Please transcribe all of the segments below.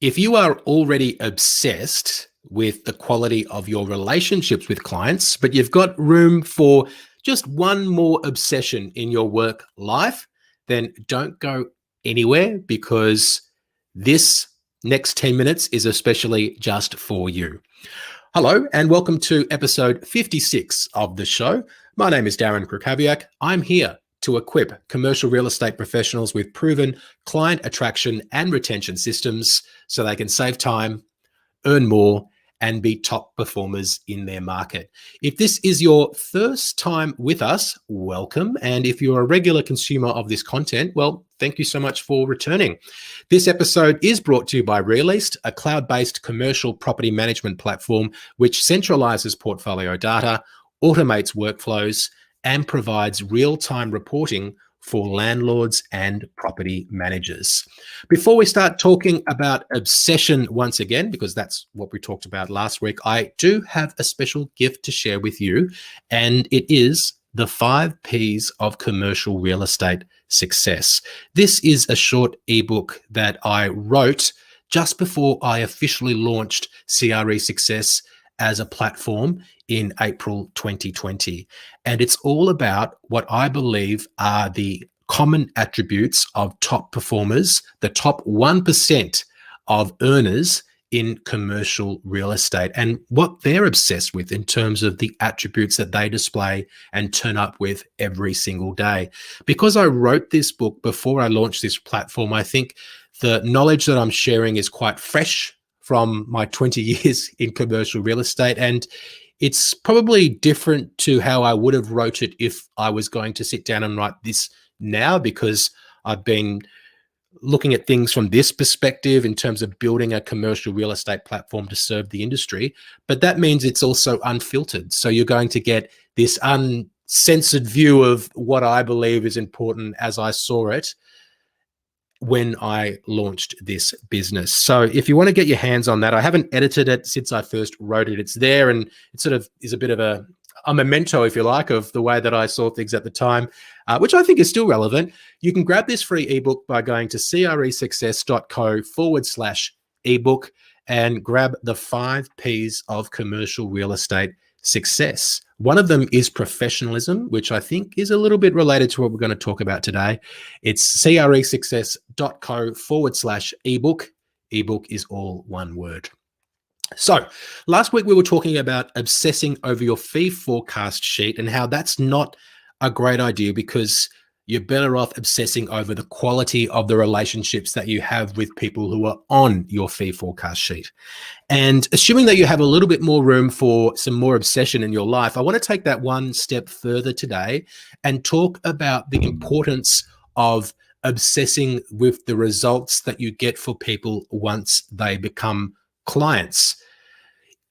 If you are already obsessed with the quality of your relationships with clients, but you've got room for just one more obsession in your work life, then don't go anywhere, because this next 10 minutes is especially just for you. Hello, and welcome to episode 56 of the show. My name is Darren Krakowiak. I'm here to equip commercial real estate professionals with proven client attraction and retention systems so they can save time, earn more, and be top performers in their market. If this is your first time with us, welcome. And if you're a regular consumer of this content, well, thank you so much for returning. This episode is brought to you by Released, a cloud-based commercial property management platform which centralizes portfolio data, automates workflows, and provides real-time reporting for landlords and property managers. Before we start talking about obsession once again, because that's what we talked about last week, I do have a special gift to share with you, and it is the 5 Ps of commercial real estate success. This is a short ebook that I wrote just before I officially launched CRE Success as a platform in April 2020. And it's all about what I believe are the common attributes of top performers, the top 1% of earners in commercial real estate, and what they're obsessed with in terms of the attributes that they display and turn up with every single day. Because I wrote this book before I launched this platform, I think the knowledge that I'm sharing is quite fresh from my 20 years in commercial real estate. And it's probably different to how I would have wrote it if I was going to sit down and write this now, because I've been looking at things from this perspective in terms of building a commercial real estate platform to serve the industry. But that means it's also unfiltered. So you're going to get this uncensored view of what I believe is important as I saw it when I launched this business. So if you want to get your hands on that, I haven't edited it since I first wrote it. It's there, and it sort of is a bit of a memento, if you like, of the way that I saw things at the time, which I think is still relevant. You can grab this free ebook by going to cresuccess.co/ebook and grab the 5 Ps of commercial real estate success. One of them is professionalism, which I think is a little bit related to what we're going to talk about today. It's cresuccess.co/ebook. Ebook is all one word. So last week we were talking about obsessing over your fee forecast sheet and how that's not a great idea, because you're better off obsessing over the quality of the relationships that you have with people who are on your fee forecast sheet. And assuming that you have a little bit more room for some more obsession in your life, I want to take that one step further today and talk about the importance of obsessing with the results that you get for people once they become clients.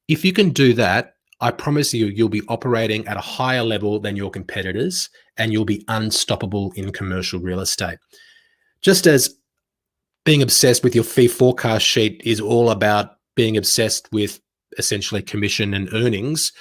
If you can do that, I promise you, you'll be operating at a higher level than your competitors, and you'll be unstoppable in commercial real estate. Just as being obsessed with your fee forecast sheet is all about being obsessed with essentially commission and earnings,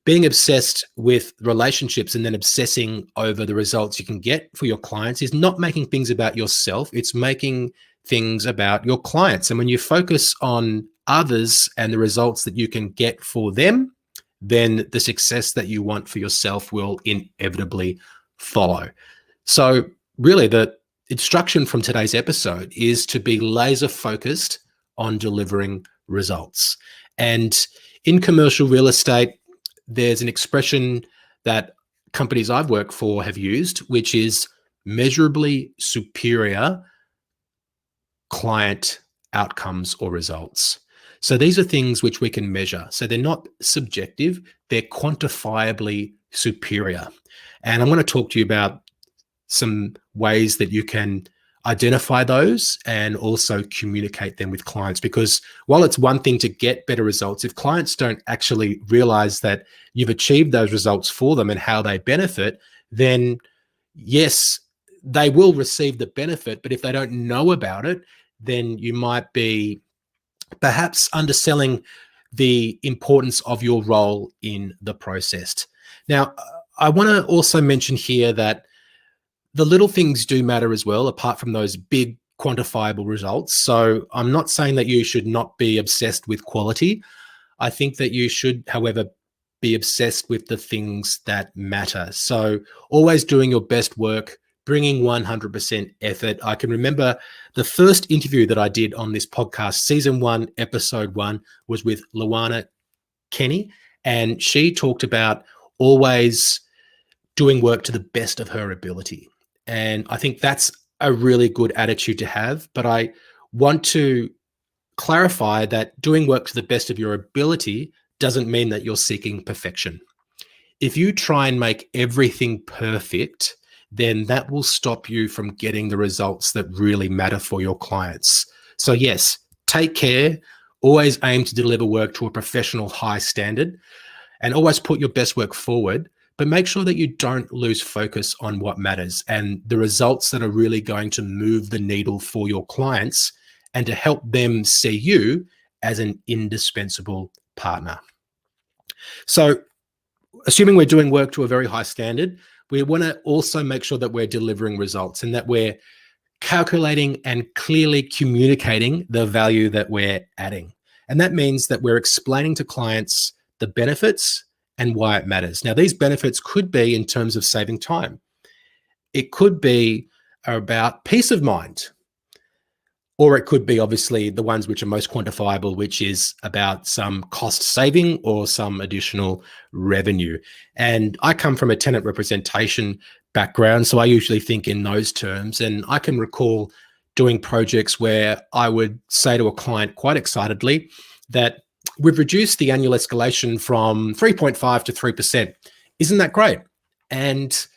being obsessed with relationships and then obsessing over the results you can get for your clients is not making things about yourself. It's making things about your clients. And when you focus on others and the results that you can get for them, then the success that you want for yourself will inevitably follow. So really, the instruction from today's episode is to be laser focused on delivering results. And in commercial real estate, there's an expression that companies I've worked for have used, which is measurably superior client outcomes or results. So these are things which we can measure. So they're not subjective, they're quantifiably superior. And I'm going to talk to you about some ways that you can identify those and also communicate them with clients. Because while it's one thing to get better results, if clients don't actually realize that you've achieved those results for them and how they benefit, then yes, they will receive the benefit. But if they don't know about it, then you might be perhaps underselling the importance of your role in the process. Now, I want to also mention here that the little things do matter as well, apart from those big quantifiable results. So I'm not saying that you should not be obsessed with quality. I think that you should, however, be obsessed with the things that matter. So always doing your best work, bringing 100% effort. I can remember the first interview that I did on this podcast, season 1, episode 1, was with Luana Kenny, and she talked about always doing work to the best of her ability. And I think that's a really good attitude to have. But I want to clarify that doing work to the best of your ability doesn't mean that you're seeking perfection. If you try and make everything perfect, then that will stop you from getting the results that really matter for your clients. So yes, take care, always aim to deliver work to a professional high standard, and always put your best work forward, but make sure that you don't lose focus on what matters and the results that are really going to move the needle for your clients and to help them see you as an indispensable partner. So assuming we're doing work to a very high standard, we want to also make sure that we're delivering results and that we're calculating and clearly communicating the value that we're adding. And that means that we're explaining to clients the benefits and why it matters. Now, these benefits could be in terms of saving time. It could be about peace of mind, or it could be obviously the ones which are most quantifiable, which is about some cost saving or some additional revenue. And I come from a tenant representation background, so I usually think in those terms. And I can recall doing projects where I would say to a client quite excitedly that we've reduced the annual escalation from 3.5 to 3%. Isn't that great? And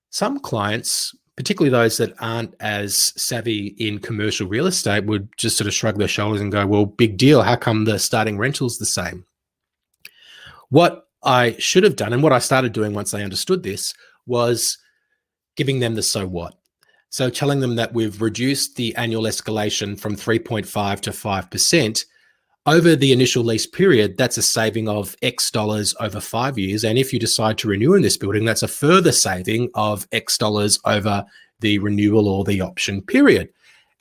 some clients, particularly those that aren't as savvy in commercial real estate, would just sort of shrug their shoulders and go, well, big deal. How come the starting rental's the same? What I should have done, and what I started doing once I understood this, was giving them the so what. So telling them that we've reduced the annual escalation from 3.5 to 5%. Over the initial lease period, that's a saving of X dollars over 5 years. And if you decide to renew in this building, that's a further saving of X dollars over the renewal or the option period.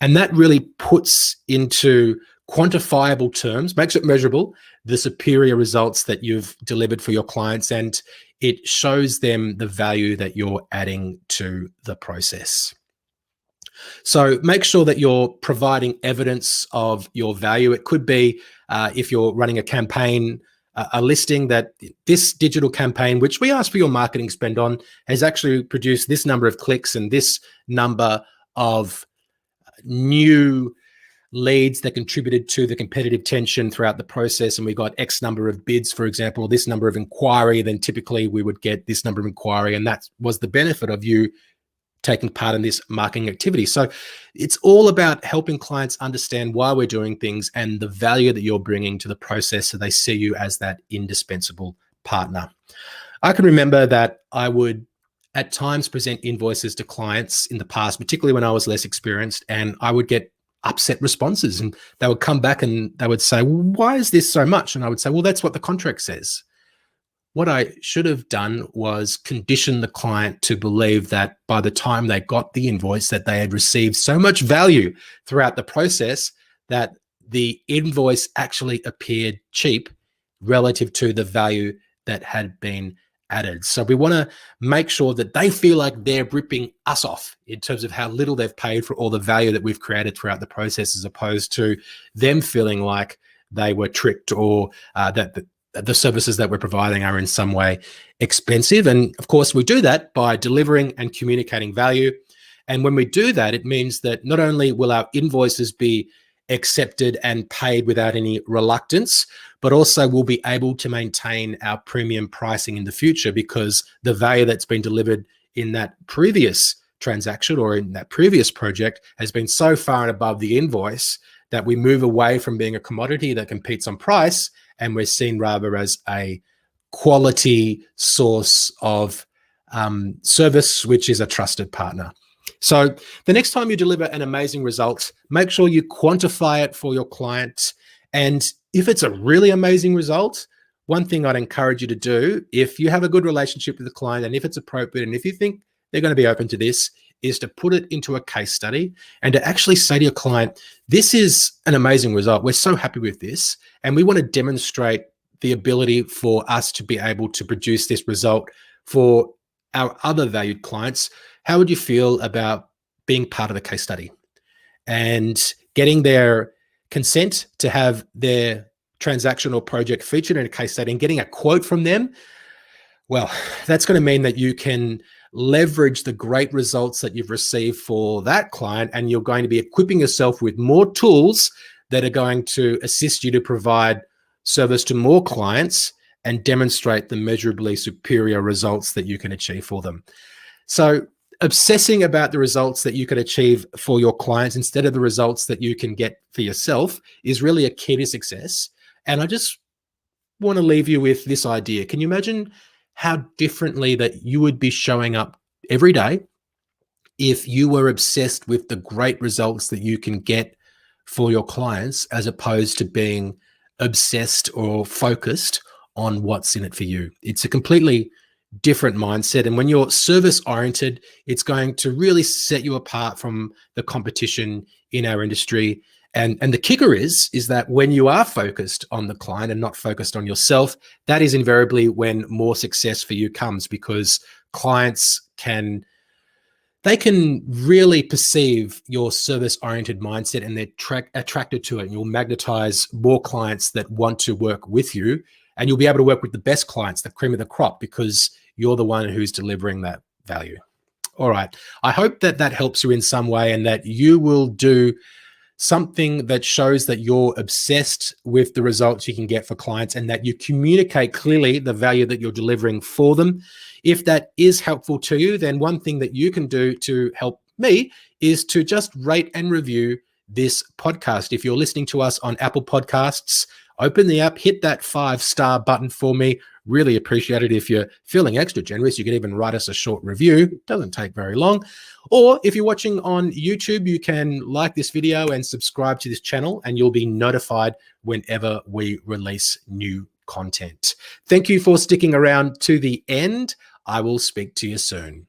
And that really puts into quantifiable terms, makes it measurable, the superior results that you've delivered for your clients. And it shows them the value that you're adding to the process. So make sure that you're providing evidence of your value. It could be if you're running a campaign, a listing that this digital campaign, which we ask for your marketing spend on, has actually produced this number of clicks and this number of new leads that contributed to the competitive tension throughout the process. And we got X number of bids, for example, this number of inquiry, then typically we would get this number of inquiry. And that was the benefit of you taking part in this marketing activity. So it's all about helping clients understand why we're doing things and the value that you're bringing to the process so they see you as that indispensable partner. I can remember that I would at times present invoices to clients in the past, particularly when I was less experienced, and I would get upset responses and they would come back and they would say, well, why is this so much? And I would say, well, that's what the contract says. What I should have done was condition the client to believe that by the time they got the invoice that they had received so much value throughout the process that the invoice actually appeared cheap relative to the value that had been added. So we want to make sure that they feel like they're ripping us off in terms of how little they've paid for all the value that we've created throughout the process, as opposed to them feeling like they were tricked or that the services that we're providing are in some way expensive. And of course, we do that by delivering and communicating value. And when we do that, it means that not only will our invoices be accepted and paid without any reluctance, but also we'll be able to maintain our premium pricing in the future, because the value that's been delivered in that previous transaction or in that previous project has been so far and above the invoice that we move away from being a commodity that competes on price, and we're seen rather as a quality source of service, which is a trusted partner. So the next time you deliver an amazing result, make sure you quantify it for your client. And if it's a really amazing result, one thing I'd encourage you to do, if you have a good relationship with the client and if it's appropriate and if you think they're going to be open to this, is to put it into a case study and to actually say to your client, this is an amazing result. We're so happy with this. And we want to demonstrate the ability for us to be able to produce this result for our other valued clients. How would you feel about being part of the case study and getting their consent to have their transaction or project featured in a case study and getting a quote from them? Well, that's going to mean that you can leverage the great results that you've received for that client, and you're going to be equipping yourself with more tools that are going to assist you to provide service to more clients and demonstrate the measurably superior results that you can achieve for them. So obsessing about the results that you can achieve for your clients instead of the results that you can get for yourself is really a key to success. And I just want to leave you with this idea. Can you imagine how differently that you would be showing up every day if you were obsessed with the great results that you can get for your clients, as opposed to being obsessed or focused on what's in it for you? It's a completely different mindset. And when you're service oriented, it's going to really set you apart from the competition in our industry. And the kicker is that when you are focused on the client and not focused on yourself, that is invariably when more success for you comes, because clients can really perceive your service-oriented mindset, and they're attracted to it. And you'll magnetize more clients that want to work with you, and you'll be able to work with the best clients, the cream of the crop, because you're the one who's delivering that value. All right. I hope that that helps you in some way, and that you will do something that shows that you're obsessed with the results you can get for clients, and that you communicate clearly the value that you're delivering for them. If that is helpful to you, then one thing that you can do to help me is to just rate and review this podcast. If you're listening to us on Apple Podcasts, open the app, hit that 5-star button for me. Really appreciate it. If you're feeling extra generous, you can even write us a short review. It doesn't take very long. Or if you're watching on YouTube, you can like this video and subscribe to this channel, and you'll be notified whenever we release new content. Thank you for sticking around to the end. I will speak to you soon.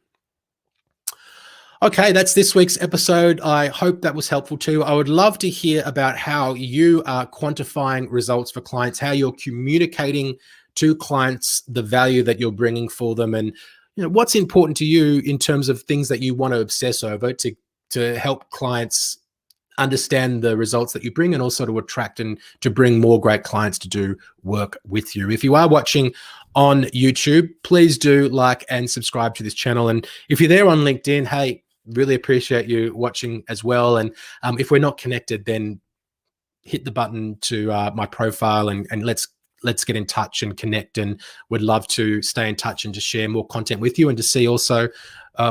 Okay, that's this week's episode. I hope that was helpful too. I would love to hear about how you are quantifying results for clients, how you're communicating to clients the value that you're bringing for them, and what's important to you in terms of things that you want to obsess over to help clients understand the results that you bring, and also to attract and to bring more great clients to do work with you. If you are watching on YouTube, please do like and subscribe to this channel. And if you're there on LinkedIn, hey, really appreciate you watching as well. And if we're not connected, then hit the button to my profile, and let's get in touch and connect, and would love to stay in touch and to share more content with you, and to see also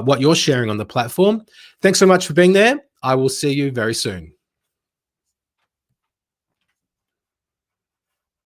what you're sharing on the platform. Thanks so much for being there. I will see you very soon.